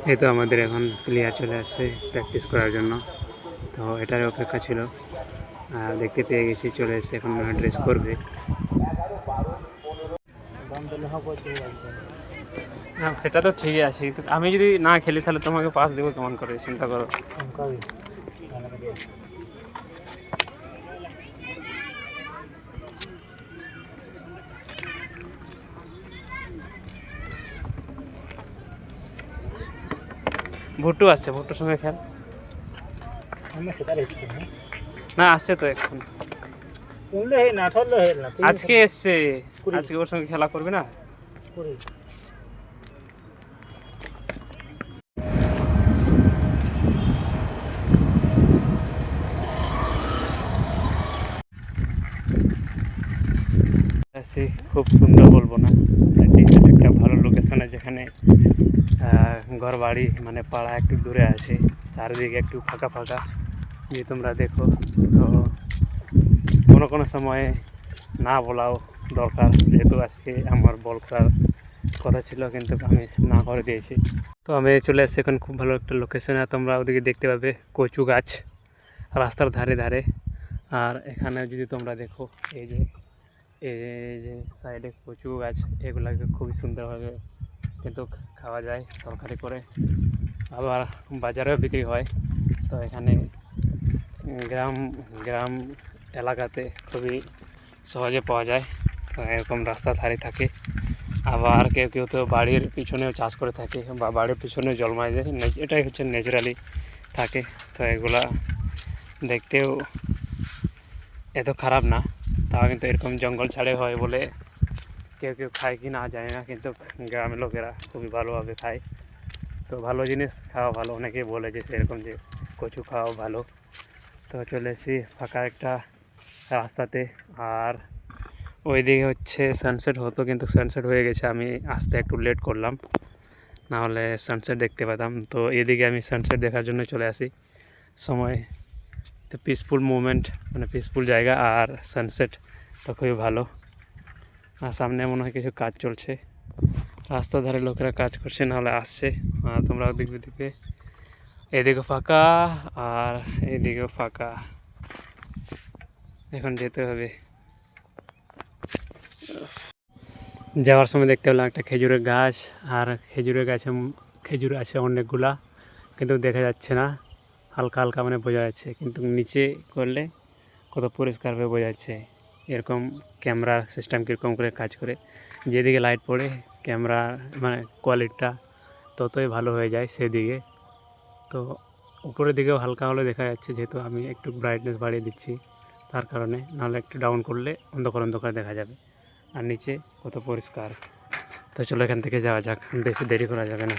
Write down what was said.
এই তো আমাদের এখন প্লেয়ার চলে আসছে প্র্যাকটিস করার জন্য, তো এটার অপেক্ষা ছিল। আর দেখতে পেয়ে গেছি চলে এসে, এখন মনে হয় ড্রেস করবে। না সেটা তো ঠিকই আছে, কিন্তু আমি যদি না খেলি তাহলে তোমাকে পাস দেবো কেমন করে, চিন্তা করো। ভুট্টু আসছে, ভুট্টুর সঙ্গে খেল। না আসছে তো এখন, আজকে এসছে, আজকে ওর সঙ্গে খেলা করবে না। খুব সুন্দর বলবো না, একটা ভালো লোকেশনে, যেখানে ঘর বাড়ি মানে পাড়া একটু দূরে আছে, চারিদিকে একটু ফাঁকা ফাঁকা, যে তোমরা দেখো। তো কোনো কোনো সময় না বলাও দরকার, যেহেতু আজকে আমার বল খেলার কথা ছিল কিন্তু আমি না করে দিয়েছি। তো আমি চলে এসেছি এখন খুব ভালো একটা লোকেশনে, তোমরা ওদিকে দেখতে পাবে কচু গাছ রাস্তার ধারে ধারে। আর এখানে যদি তোমরা দেখো, এই যে সাইডে কচু গাছ, এগুলাকে খুবই সুন্দরভাবে কিন্তু খাওয়া যায় তরকারি করে, আবার বাজারেও বিক্রি হয়। তো এখানে গ্রাম গ্রাম এলাকাতে খুবই সহজে পাওয়া যায়। তো এরকম রাস্তার ধারে থাকে, আবার কেউ কেউ তো বাড়ির পিছনেও চাষ করে থাকে, বা বাড়ির পিছনেও জন্মায় যায়, এটাই হচ্ছে ন্যাচারালি থাকে। তো এগুলা দেখতেও এত খারাপ না, তাও কিন্তু এরকম জঙ্গল ছাড়ে হয় বলে কেউ কেউ খায় কি না জানি না, কিন্তু গ্রামের লোকেরা খুবই ভালোভাবে খায়। তো ভালো জিনিস খাওয়া ভালো, অনেকেই বলে যে সেরকম যে কচু খাওয়া ভালো। তো চলে এসেছি ফাঁকা একটা রাস্তাতে, আর ওইদিকে হচ্ছে সানসেট হতো, কিন্তু সানসেট হয়ে গেছে, আমি আসতে একটু লেট করলাম, না হলে সানসেট দেখতে পেতাম। তো এদিকে আমি সানসেট দেখার জন্য চলে আসি সময়। তো পিসফুল মুভমেন্ট, মানে পিসফুল জায়গা, আর সানসেট তো খুবই ভালো। আর সামনে মনে হয় কিছু কাজ চলছে, রাস্তার ধারে লোকেরা কাজ করছে, নাহলে আসছে। আর তোমরা দেখবে এদিকে ফাঁকা আর এদিকেও ফাঁকা, এখন যেতে হবে। যাওয়ার সময় দেখতে পেলাম একটা খেজুরের গাছ, আর খেজুরের গাছে খেজুর আছে অনেকগুলা, কিন্তু দেখা যাচ্ছে না, হালকা হালকা মানে বোঝা যাচ্ছে, কিন্তু নিচে করলে কত পরিষ্কারভাবে বোঝা যাচ্ছে। এরকম ক্যামেরা সিস্টেম কীরকম করে কাজ করে, যেদিকে লাইট পড়ে ক্যামেরা মানে কোয়ালিটিটা ততই ভালো হয়ে যায় সেদিকে। তো উপরের দিকেও হালকা হলে দেখা যাচ্ছে, যেহেতু আমি একটু ব্রাইটনেস বাড়িয়ে দিচ্ছি তার কারণে, নাহলে একটু ডাউন করলে অন্ধকার অন্ধকার দেখা যাবে। আর নিচে কত পরিষ্কার। তো চলো এখান থেকে যাওয়া যাক, বেশি দেরি করা যাবে না।